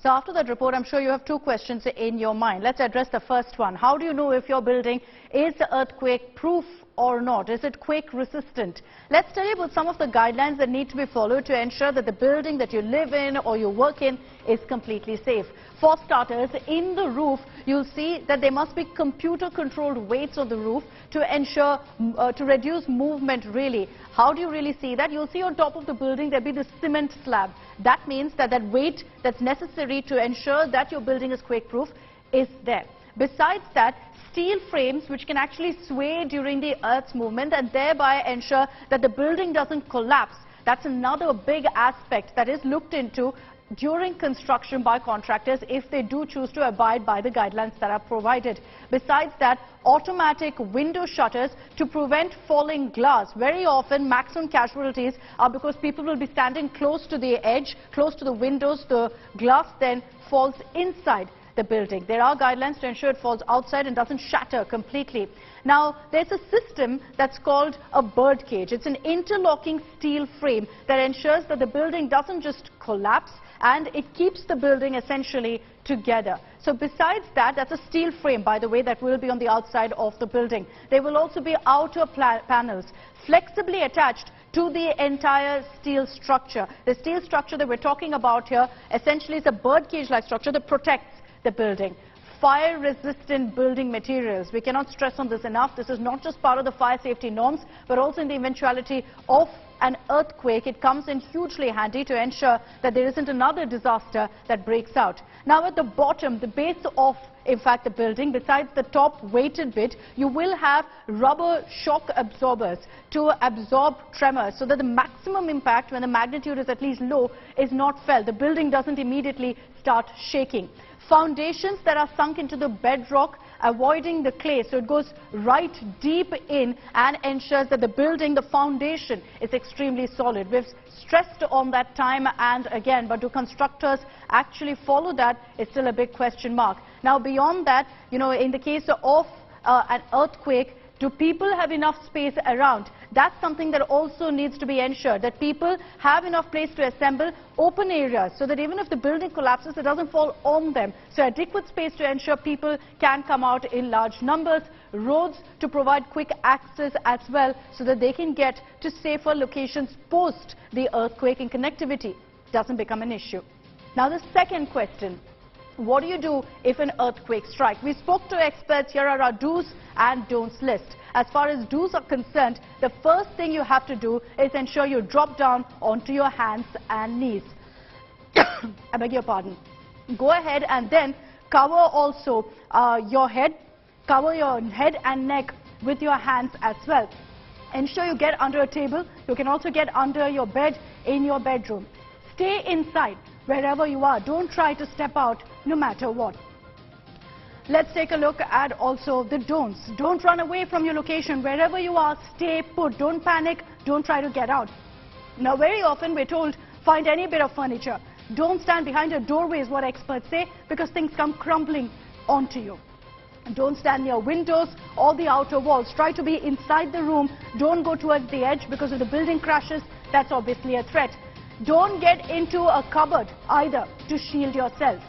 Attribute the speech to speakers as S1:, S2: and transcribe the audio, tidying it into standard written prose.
S1: So after that report, I'm sure you have two questions in your mind. Let's address the first one. How do you know if your building is earthquake proof or not? Is it quake resistant? Let's tell you about some of the guidelines that need to be followed to ensure that the building that you live in or you work in is completely safe. For starters, in the roof, you'll see that there must be computer-controlled weights on the roof to ensure, to reduce movement really. How do you really see that? You'll see on top of the building there'll be the cement slab. That means that that weight that's necessary to ensure that your building is quake-proof is there. Besides that, steel frames which can actually sway during the earth's movement and thereby ensure that the building doesn't collapse. That's another big aspect that is looked into during construction by contractors if they do choose to abide by the guidelines that are provided. Besides that, automatic window shutters to prevent falling glass. Very often maximum casualties are because people will be standing close to the edge, close to the windows. The glass then falls inside the building. There are guidelines to ensure it falls outside and doesn't shatter completely. Now, there's a system that's called a bird cage. It's an interlocking steel frame that ensures that the building doesn't just collapse, and it keeps the building essentially together. So besides that, that's a steel frame, by the way, that will be on the outside of the building. There will also be outer panels flexibly attached to the entire steel structure. The steel structure that we're talking about here essentially is a bird cage-like structure that protects the building. Fire-resistant building materials. We cannot stress on this enough. This is not just part of the fire safety norms, but also in the eventuality of an earthquake. It comes in hugely handy to ensure that there isn't another disaster that breaks out. Now at the bottom, the base of, in fact, the building, besides the top weighted bit, you will have rubber shock absorbers to absorb tremors so that the maximum impact, when the magnitude is at least low, is not felt. The building doesn't immediately start shaking. Foundations that are sunk into the bedrock, avoiding the clay, so it goes right deep in and ensures that the building, the foundation, is extremely solid. We've stressed on that time and again, but do constructors actually follow that is still a big question mark. Now beyond that, you know, in the case of an earthquake, do people have enough space around? That's something that also needs to be ensured, that people have enough place to assemble open areas so that even if the building collapses, it doesn't fall on them. So adequate space to ensure people can come out in large numbers. Roads to provide quick access as well so that they can get to safer locations post the earthquake, and connectivity doesn't become an issue. Now the second question. What do you do if an earthquake strikes? We spoke to experts. Here are our do's and don'ts list. As far as do's are concerned, the first thing you have to do is ensure you drop down onto your hands and knees. I beg your pardon. Go ahead and then cover also your head. Cover your head and neck with your hands as well. Ensure you get under a table. You can also get under your bed in your bedroom. Stay inside wherever you are. Don't try to step out no matter what. Let's take a look at also the don'ts. Don't run away from your location. Wherever you are, stay put. Don't panic. Don't try to get out. Now, very often we're told, find any bit of furniture. Don't stand behind a doorway is what experts say, because things come crumbling onto you. Don't stand near windows or the outer walls. Try to be inside the room. Don't go towards the edge, because if the building crashes, that's obviously a threat. Don't get into a cupboard either to shield yourself.